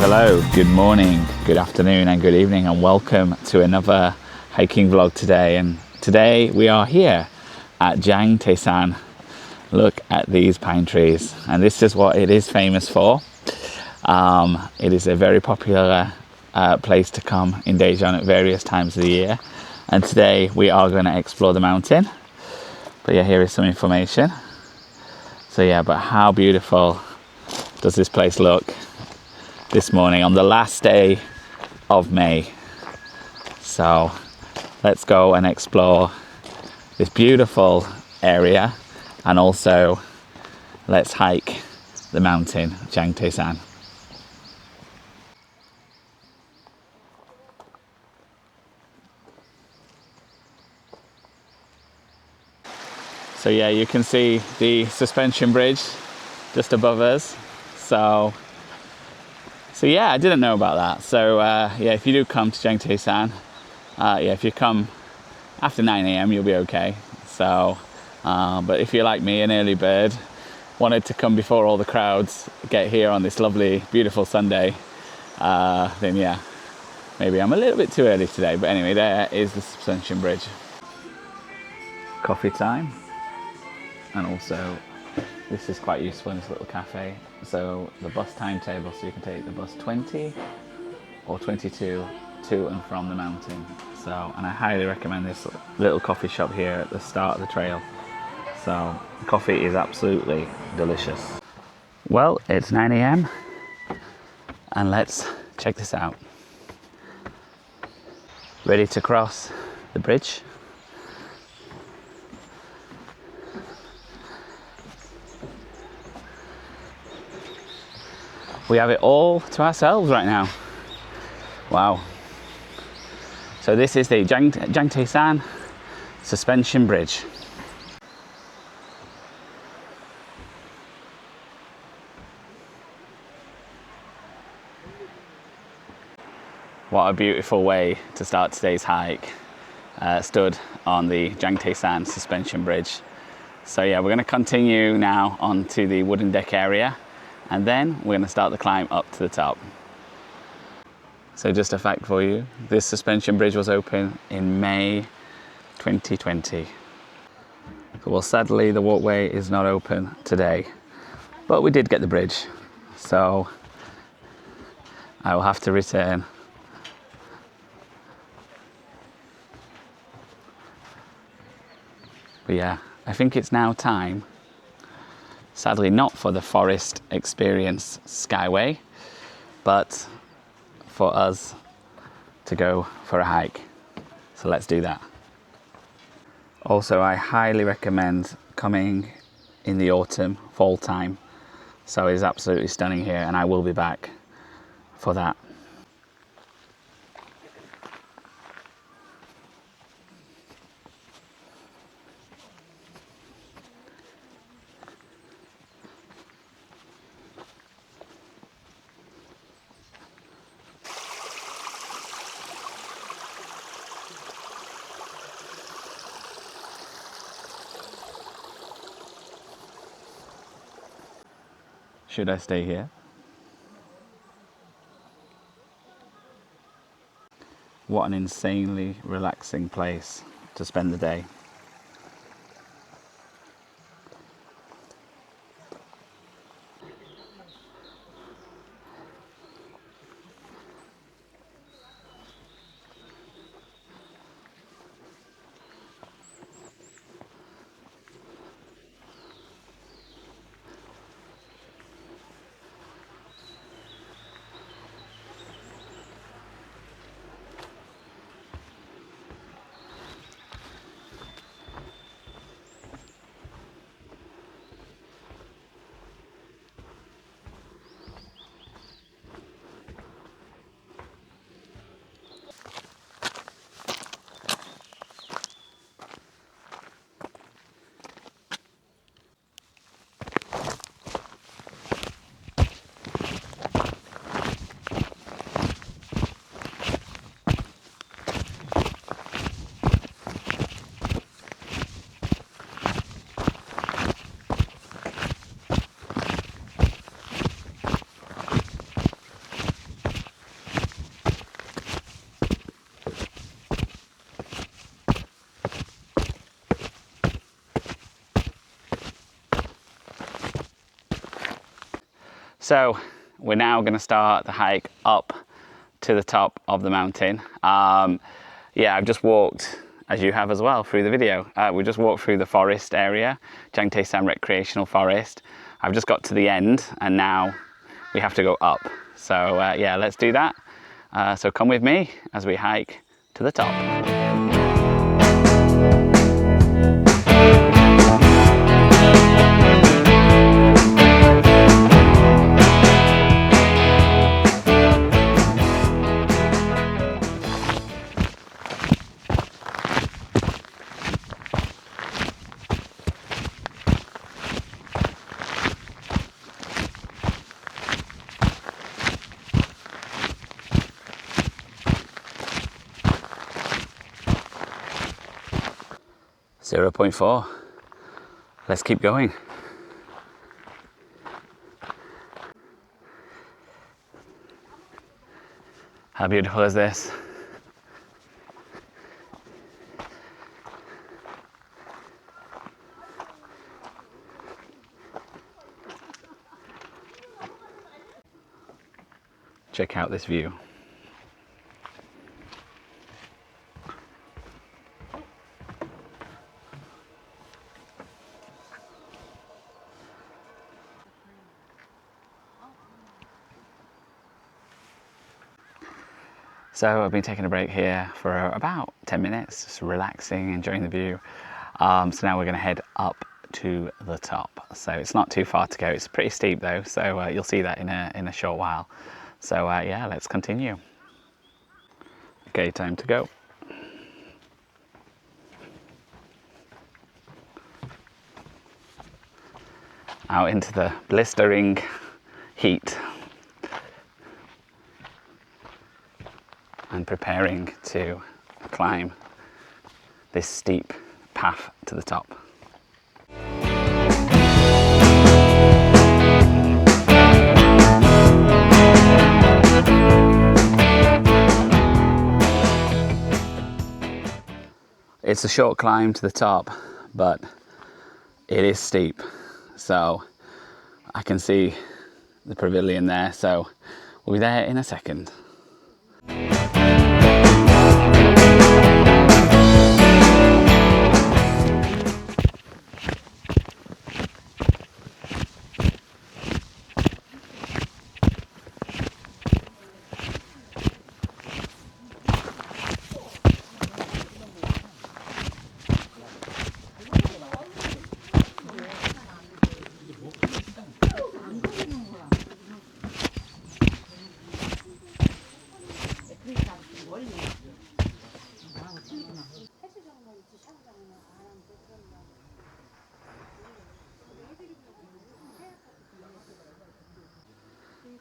Hello, good morning, good afternoon and good evening, and welcome to another hiking vlog today. And today we are here at Jangtaesan. Look at these pine trees, and this is what it is famous for. It is a very popular place to come in Daejeon at various times of the year, and today we are going to explore the mountain. But yeah, here is some information. So yeah, but how beautiful does this place look this morning on the last day of May. So let's go and explore this beautiful area, and also let's hike the mountain Jangtaesan. So yeah, you can see the suspension bridge just above us. So yeah, I didn't know about that. So yeah, if you do come to Jangtaesan, yeah, if you come after 9 a.m. you'll be okay. So, but if you're like me, an early bird, wanted to come before all the crowds get here on this lovely, beautiful Sunday, then yeah, maybe I'm a little bit too early today. But anyway, there is the suspension bridge. Coffee time, and also this is quite useful in this little cafe. So the bus timetable, so you can take the bus 20 or 22 to and from the mountain. So, and I highly recommend this little coffee shop here at the start of the trail. So the coffee is absolutely delicious. Well, it's 9 a.m. and let's check this out. Ready to cross the bridge. We have it all to ourselves right now. Wow. So this is the Jangtaesan suspension bridge. What a beautiful way to start today's hike. Stood on the Jangtaesan suspension bridge. So yeah, we're going to continue now onto the wooden deck area, and then we're going to start the climb up to the top. So just a fact for you, this suspension bridge was open in May 2020. Well, sadly the walkway is not open today, but we did get the bridge, so I will have to return. But yeah, I think it's now time, sadly not for the forest experience skyway, but for us to go for a hike. So let's do that. Also, I highly recommend coming in the autumn, fall time. So it's absolutely stunning here, and I will be back for that. Should I stay here? What an insanely relaxing place to spend the day. So we're now going to start the hike up to the top of the mountain. Yeah, I've just walked, as you have as well, through the video. We just walked through the forest area, Jangtaesan Recreational Forest. I've just got to the end and now we have to go up. So yeah, let's do that. So come with me as we hike to the top. 0.4. Let's keep going. How beautiful is this? Check out this view. So I've been taking a break here for about 10 minutes, just relaxing, enjoying the view. So now we're going to head up to the top. So it's not too far to go. It's pretty steep though, so you'll see that in a short while. So yeah, let's continue. Okay, time to go. Out into the blistering heat. And preparing to climb this steep path to the top. It's a short climb to the top, but it is steep. So I can see the pavilion there, so we'll be there in a second.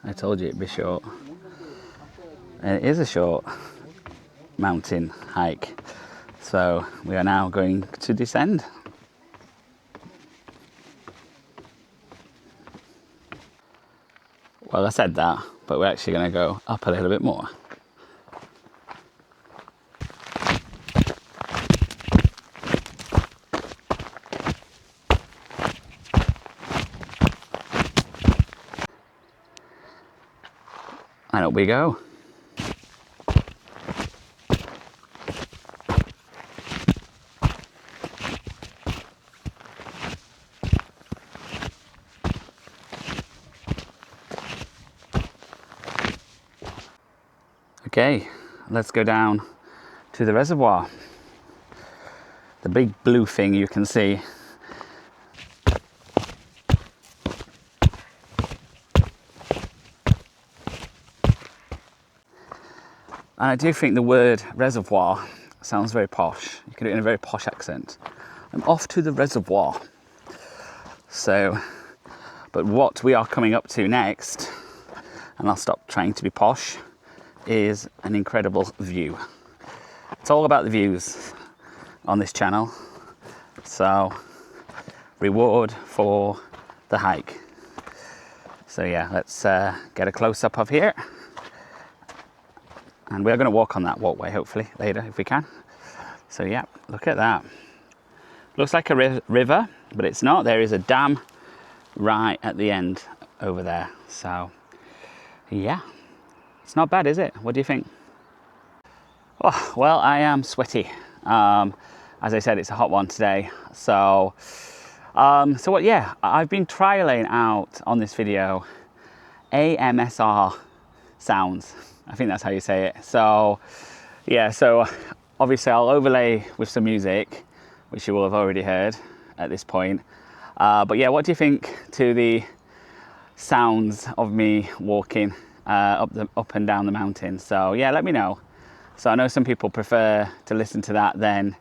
I told you it'd be short. And it is a short mountain hike. So we are now going to descend. Well, I said that, but we're actually going to go up a little bit more. And up we go. Okay, let's go down to the reservoir. The big blue thing you can see. And I do think the word reservoir sounds very posh. You can do it in a very posh accent. I'm off to the reservoir. So, but what we are coming up to next, and I'll stop trying to be posh, is an incredible view. It's all about the views on this channel. So, reward for the hike. So yeah, let's get a close-up of here. And we're going to walk on that walkway, hopefully, later, if we can. So yeah, look at that. Looks like a river, but it's not. There is a dam right at the end over there. So yeah, it's not bad, is it? What do you think? Oh, well, I am sweaty. As I said, it's a hot one today. So what? Yeah, I've been trialing out on this video AMSR sounds. I think that's how you say it. So yeah, so obviously I'll overlay with some music, which you will have already heard at this point. But yeah, what do you think to the sounds of me walking up and down the mountain? So yeah, let me know. So I know some people prefer to listen to that than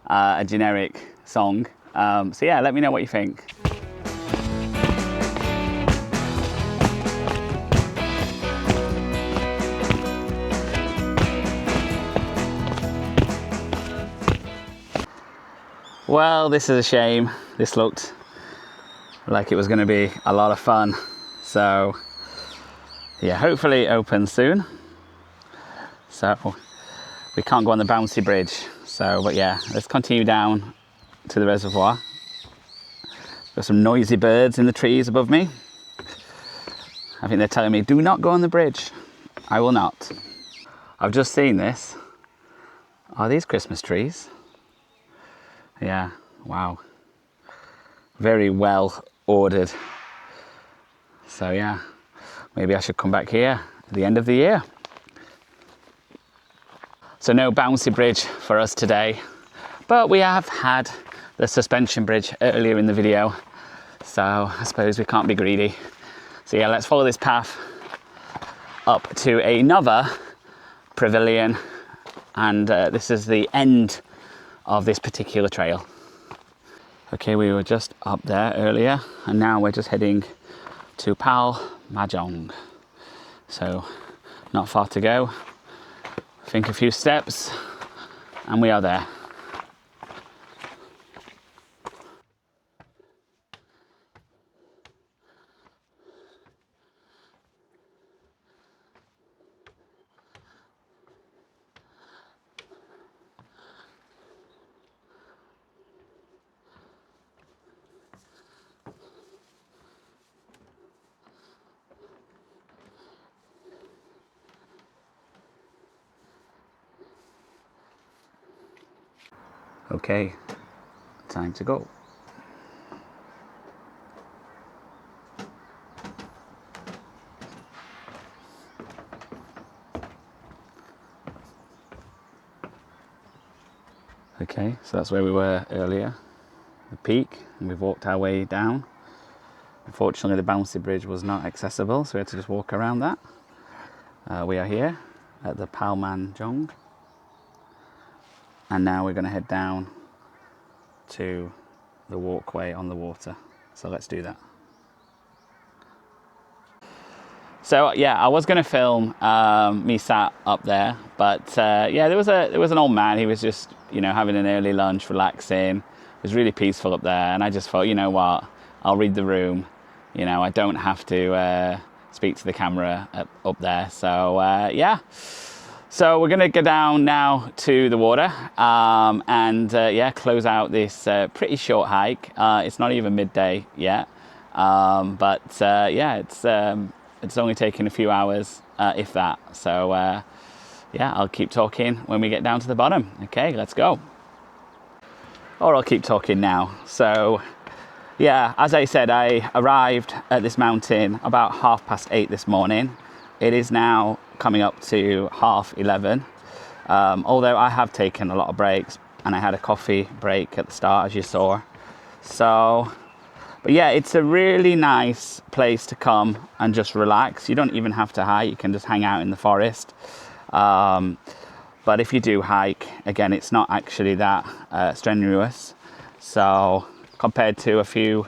a generic song. So yeah, let me know what you think. Well, this is a shame. This looked like it was going to be a lot of fun. So yeah, hopefully it opens soon. So we can't go on the bouncy bridge. So, but yeah, let's continue down to the reservoir. Got some noisy birds in the trees above me. I think they're telling me, do not go on the bridge. I will not. I've just seen this. Are these Christmas trees? Yeah, wow. Very well ordered. So yeah, maybe I should come back here at the end of the year. So no bouncy bridge for us today, but we have had the suspension bridge earlier in the video. So I suppose we can't be greedy. So yeah, let's follow this path up to another pavilion. And this is the end of this particular trail. Okay, we were just up there earlier and now we're just heading to PALMAJEONG. So not far to go. I think a few steps and we are there. Okay, time to go. Okay, so that's where we were earlier, the peak, and we've walked our way down. Unfortunately, the bouncy bridge was not accessible, so we had to just walk around that. We are here at the PALMAJEONG, and now we're going to head down to the walkway on the water. So let's do that. So yeah, I was going to film me sat up there, but yeah, there was an old man. He was just, you know, having an early lunch, relaxing. It was really peaceful up there, and I just thought, you know what, I'll read the room. You know, I don't have to speak to the camera up there. So yeah. So we're going to go down now to the water and yeah, close out this pretty short hike. It's not even midday yet, but yeah, it's only taken a few hours, if that. So yeah, I'll keep talking when we get down to the bottom. Okay, let's go. Or I'll keep talking now. So yeah, as I said, I arrived at this mountain about 8:30 this morning. It is now coming up to 11:30. Although I have taken a lot of breaks and I had a coffee break at the start, as you saw. So, but yeah, it's a really nice place to come and just relax. You don't even have to hike, you can just hang out in the forest. But if you do hike, again, it's not actually that strenuous. So compared to a few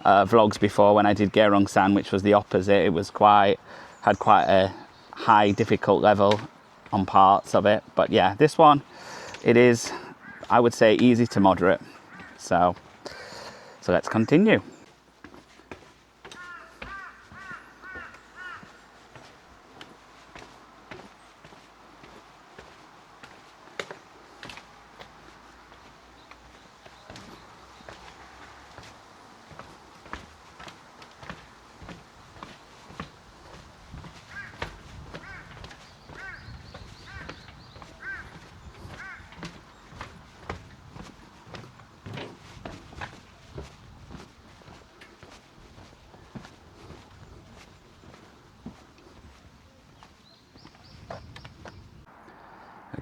vlogs before when I did Gyeongsan, which was the opposite, it was had quite a high difficult level on parts of it. But yeah, this one, it is, I would say, easy to moderate. So let's continue.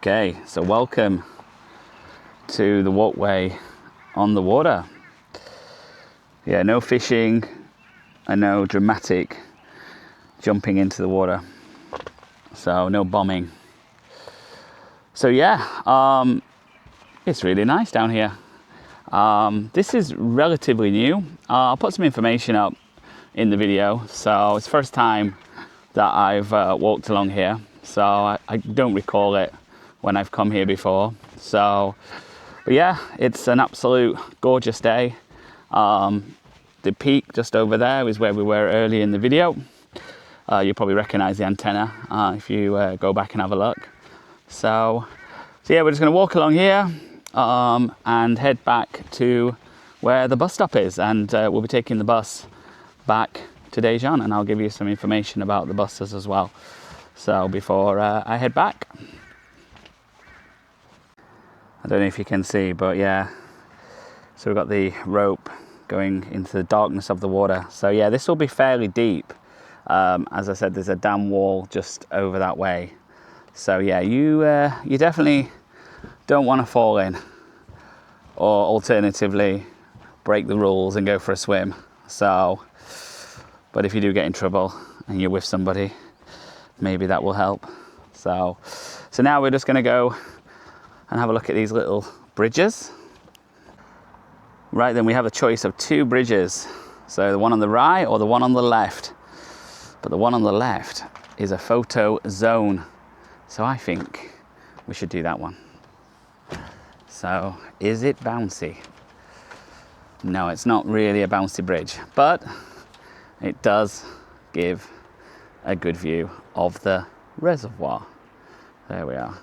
Okay, so welcome to the walkway on the water. Yeah, no fishing and no dramatic jumping into the water. So no bombing. So yeah, it's really nice down here. This is relatively new. I'll put some information up in the video. So it's the first time that I've walked along here. So I don't recall it when I've come here before. So, but yeah, it's an absolute gorgeous day. The peak just over there is where we were early in the video. You'll probably recognize the antenna if you go back and have a look. So yeah, we're just going to walk along here and head back to where the bus stop is, and we'll be taking the bus back to Daejeon, and I'll give you some information about the buses as well. So before I head back, I don't know if you can see, but yeah, so we've got the rope going into the darkness of the water. So yeah, this will be fairly deep. As I said, there's a dam wall just over that way. So yeah, you definitely don't want to fall in, or alternatively break the rules and go for a swim. So, but if you do get in trouble and you're with somebody, maybe that will help. So now we're just going to go and have a look at these little bridges. Right, then we have a choice of two bridges. So the one on the right or the one on the left. But the one on the left is a photo zone. So I think we should do that one. So is it bouncy? No, it's not really a bouncy bridge, but it does give a good view of the reservoir. There we are.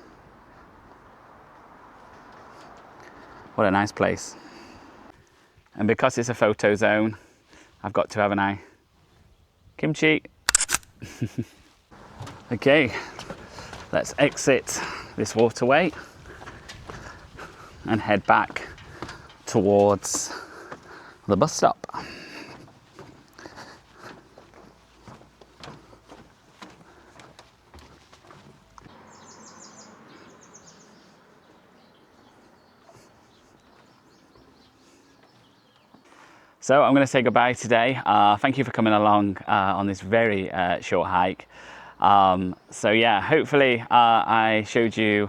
What a nice place. And because it's a photo zone, I've got to have an eye. Kimchi. Okay, let's exit this waterway and head back towards the bus stop. So I'm going to say goodbye today. Thank you for coming along on this very short hike. So yeah, hopefully I showed you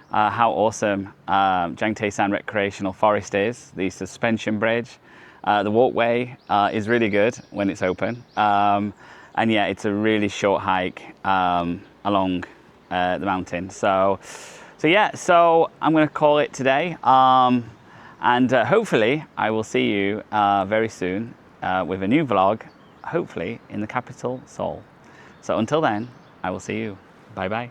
how awesome Jangtaesan Recreational Forest is. The suspension bridge, the walkway is really good when it's open. And yeah, it's a really short hike along the mountain. So yeah, so I'm going to call it today. And hopefully I will see you very soon with a new vlog, hopefully in the capital, Seoul. So until then, I will see you. Bye bye.